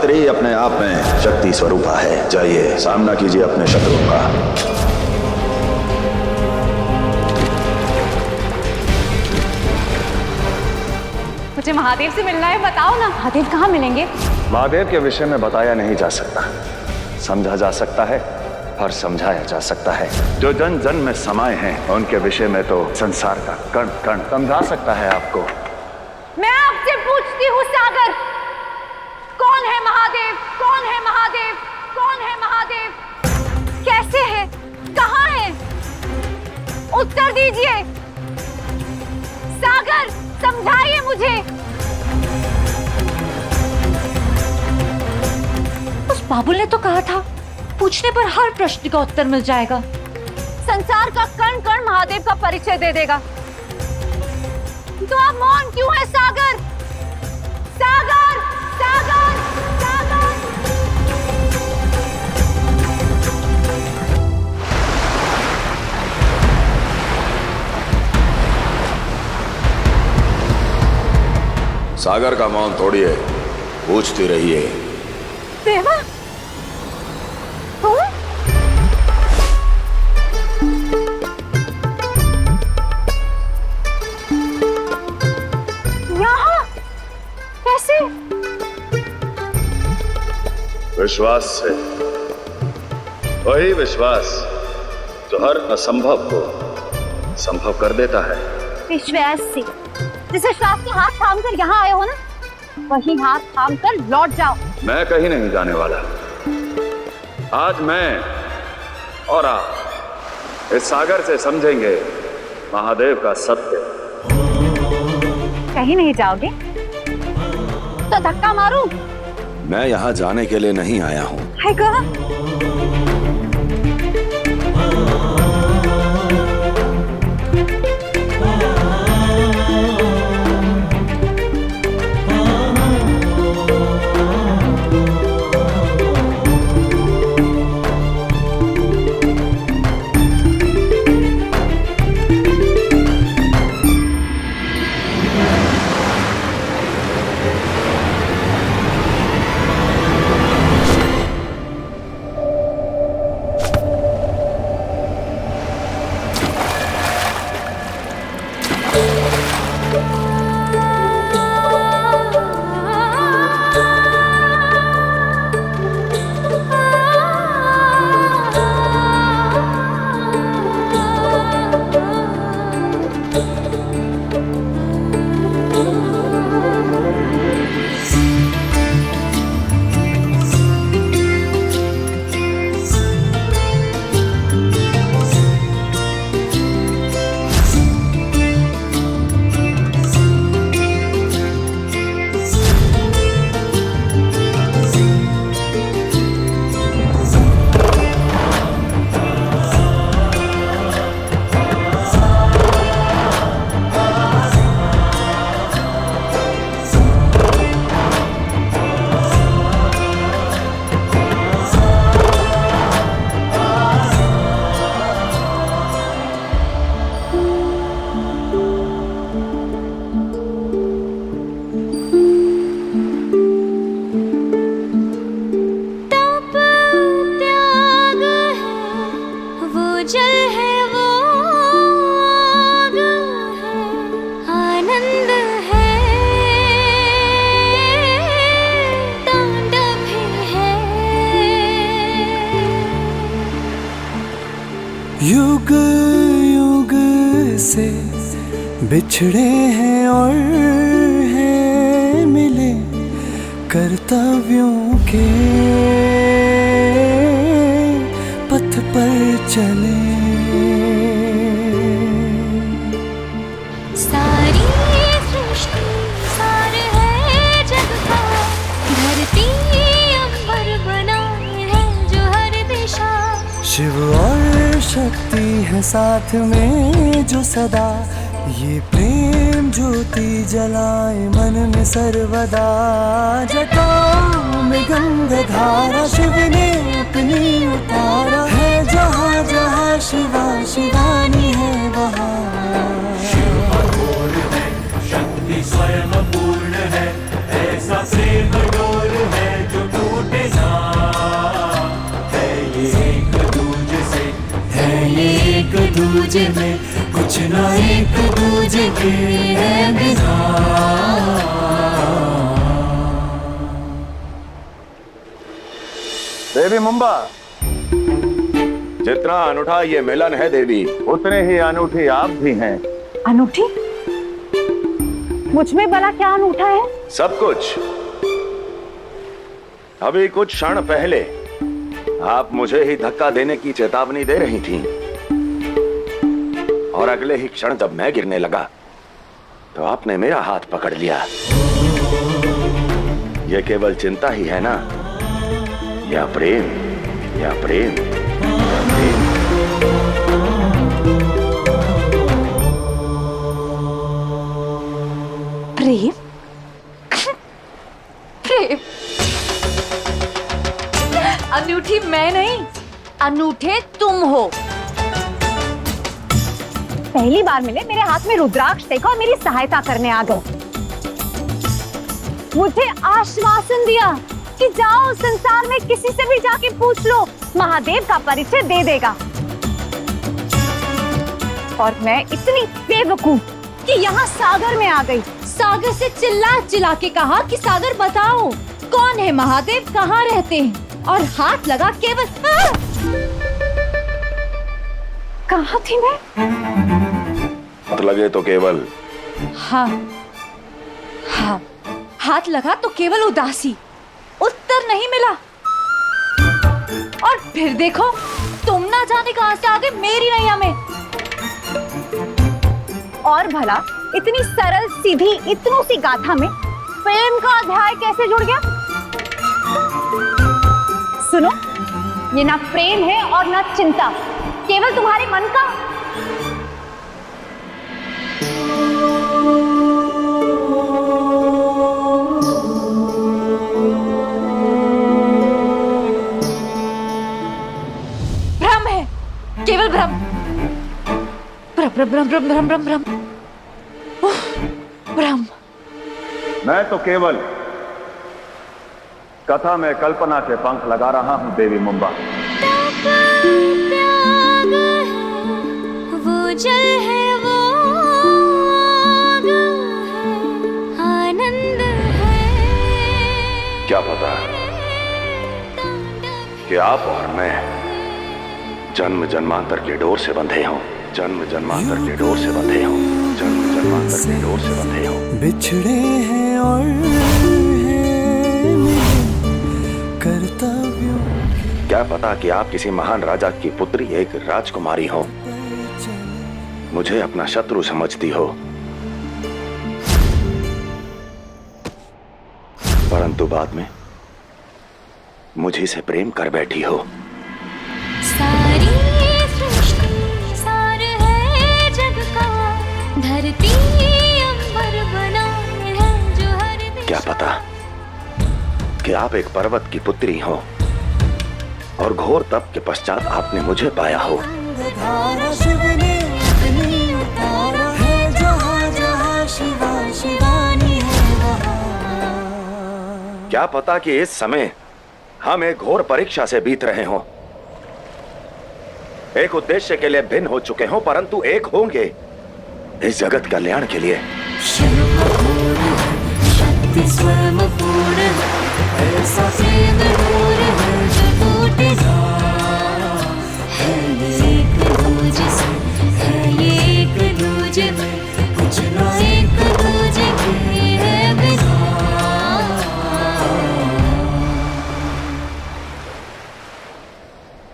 स्त्री अपने आप में शक्ति स्वरूपा है। जाइए, सामना कीजिए अपने शत्रुओं का। मुझे महादेव से मिलना है, बताओ ना महादेव कहाँ मिलेंगे? महादेव के विषय में बताया नहीं जा सकता, समझा जा सकता है और समझाया जा सकता है। जो जन जन में समाये हैं उनके विषय में तो संसार का कण कण समझा सकता है आपको। मैं आपसे पूछती हूँ सागर, कौन है महादेव? कौन है महादेव? कौन है महादेव? कैसे है? कहाँ है? उत्तर दीजिए सागर, समझाइए मुझे। उस बाबुल ने तो कहा था पूछने पर हर प्रश्न का उत्तर मिल जाएगा। संसार का कण कण महादेव का परिचय दे देगा। तो आप मौन क्यों है सागर? सागर, सागर, सागर। सागर का मौन तोड़िए, पूछती रहिए। देवा, तुम? यहाँ कैसे? विश्वास से, वही विश्वास जो हर असंभव को संभव कर देता है। विश्वास से, जिसे श्वास के हाथ थाम कर यहाँ आए हो ना, वही हाथ थाम कर लौट जाओ। मैं कहीं नहीं जाने वाला। आज मैं और आप इस सागर से समझेंगे महादेव का सत्य। कहीं नहीं जाओगे तो धक्का मारूं? मैं यहाँ जाने के लिए नहीं आया हूँ। है कहा? युग युग से बिछड़े हैं और हैं मिले कर्तव्यों के पथ पर चले। सारी सृष्टि सार है जग का, धरती अंबर बनाए है जो हर दिशा। शिव और शक्ति है साथ में जो सदा, ये प्रेम ज्योति जलाए मन में सर्वदा। जटाओं में गंगाधारा शिव ने अपनी उतारा है, जहाँ जहाँ शिवा शिवानी है वहाँ। शिव अघोर है, शक्ति स्वयं पूर्ण है, ऐसा प्रेम डोर है जो दूजे में, कुछ ना एक दूजे के है बिना। देवी मुंबा, जितना अनूठा ये मिलन है देवी, उतने ही अनूठी आप भी हैं। अनूठी? मुझ में भला क्या अनूठा है? सब कुछ। अभी कुछ क्षण पहले आप मुझे ही धक्का देने की चेतावनी दे रही थीं, और अगले ही क्षण जब मैं गिरने लगा तो आपने मेरा हाथ पकड़ लिया। यह केवल चिंता ही है ना, या प्रेम, या प्रेम, या प्रेम। प्रेम? प्रेम? अनूठी मैं नहीं, अनूठे तुम हो। पहली बार मिले, मेरे हाथ में रुद्राक्ष देखा और मेरी सहायता करने आ गए। मुझे आश्वासन दिया कि जाओ संसार में किसी से भी जाके पूछ लो, महादेव का परिचय दे देगा। और मैं इतनी बेवकूफ कि यहाँ सागर में आ गई। सागर से चिल्ला चिल्ला के कहा कि सागर बताओ कौन है महादेव, कहाँ रहते हैं, और हाथ लगा केवल कहाँ थी मैं? हाथ लगे तो केवल हाँ हाँ, हाथ लगा तो केवल उदासी, उत्तर नहीं मिला। और फिर देखो तुम ना जाने कहां से आ गए मेरी नैया में। और भला इतनी सरल सीधी इतनों सी गाथा में प्रेम का अध्याय कैसे जुड़ गया? सुनो, ये ना प्रेम है और ना चिंता, केवल तुम्हारे मन का। भ्रम है, केवल भ्रम। भ्रम भ्रम भ्रम भ्रम भ्रम भ्रम भ्रम। मैं तो केवल कथा में कल्पना के पंख लगा रहा हूं देवी मुंबा। वो जल है, वो आनंद है। क्या पता कि आप और मैं जन्म जन्मांतर के डोर से बंधे हों, जन्म जन्मांतर के डोर से बंधे हों, जन्म जन्मांतर के डोर से बंधे हों। बिछड़े हैं और हैं कर्तव्यों। क्या पता कि आप किसी महान राजा की पुत्री, एक राजकुमारी हो, मुझे अपना शत्रु समझती हो, परंतु बाद में मुझे से प्रेम कर बैठी हो। सारी सृष्टि सार है जग का, धरती अंबर बना है जो हर दिशा। क्या पता कि आप एक पर्वत की पुत्री हो और घोर तप के पश्चात आपने मुझे पाया हो। शिव ने अपनी उतारा है, जहाँ जहाँ शिवा शिवानी है वहाँ। क्या पता कि इस समय हम एक घोर परीक्षा से बीत रहे हों, एक उद्देश्य के लिए भिन्न हो चुके हों, परंतु एक होंगे इस जगत कल्याण के लिए। शिव पूर्ण है, शक्ति स्वयं पूर्ण है, ऐसा प्रेम दूर है जो टूट है। ये एक दूजे से है, ये एक दूजे में, कुछ ना एक दूजे के है बिना।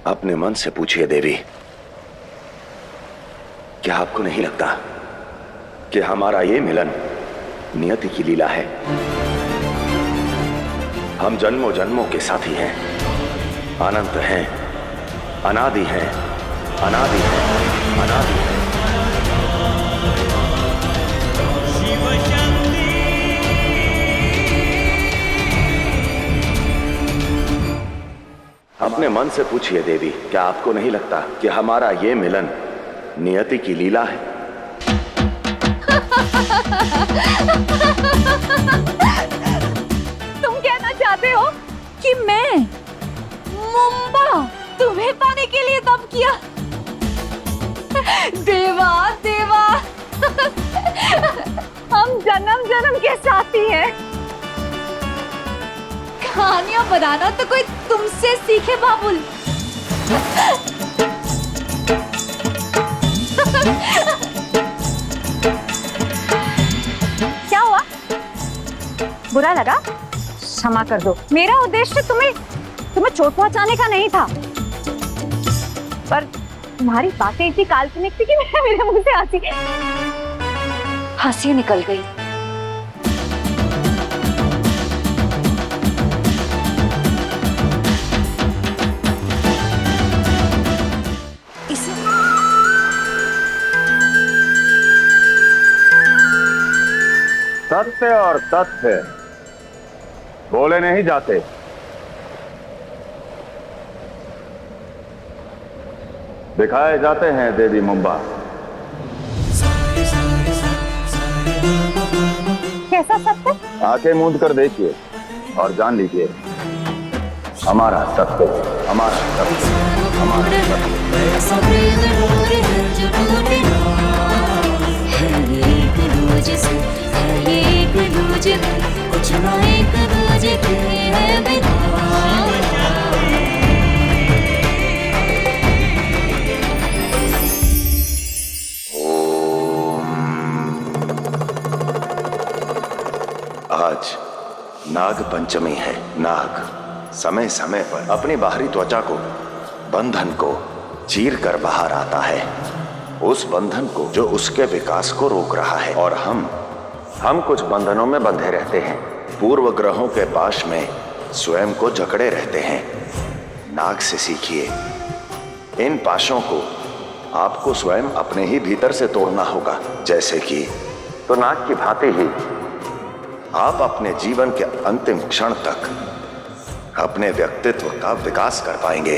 अपने मन से पूछिए देवी, क्या आपको नहीं लगता कि हमारा ये मिलन नियति की लीला है? हम जन्मों जन्मों के साथी हैं, अनंत हैं, अनादि हैं, अनादि हैं, अनादि हैं। अपने मन से पूछिए देवी, क्या आपको नहीं लगता कि हमारा ये मिलन नियति की लीला है? तुम कहना चाहते हो कि मैं मुंबा तुम्हें पाने के लिए तब किया? देवा देवा, हम जन्म जन्म के साथी हैं। कहानियां बनाना तो कोई तुमसे सीखे बाबुल। क्या हुआ? बुरा लगा? क्षमा कर दो। मेरा उद्देश्य तुम्हें चोट पहुंचाने का नहीं था, पर तुम्हारी बातें इतनी काल्पनिक थी कि मेरे मुंह से हंसी निकल गई। सत्य और तथ्य बोले नहीं जाते, दिखाए जाते हैं देवी मुंबा। कैसा सत्य? आंखें मूंद कर देखिए और जान लीजिए, हमारा सत्य, हमारा सत्य, हमारा सत्य। ऐसा प्रेम डोर है जो टूटे ना, है ये एक दूजे से, है ये एक दूजे में, कुछ ना एक दूजे के है बिना। आज नाग पंचमी है। नाग समय समय पर अपनी बाहरी त्वचा को, बंधन को चीर कर बाहर आता है, उस बंधन को जो उसके विकास को रोक रहा है। और हम कुछ बंधनों में बंधे रहते हैं, पूर्व ग्रहों के पाश में स्वयं को जकड़े रहते हैं। नाग से सीखिए, इन पाशों को आपको स्वयं अपने ही भीतर से तोड़ना होगा। जैसे कि तो नाग की भांति ही आप अपने जीवन के अंतिम क्षण तक अपने व्यक्तित्व का विकास कर पाएंगे।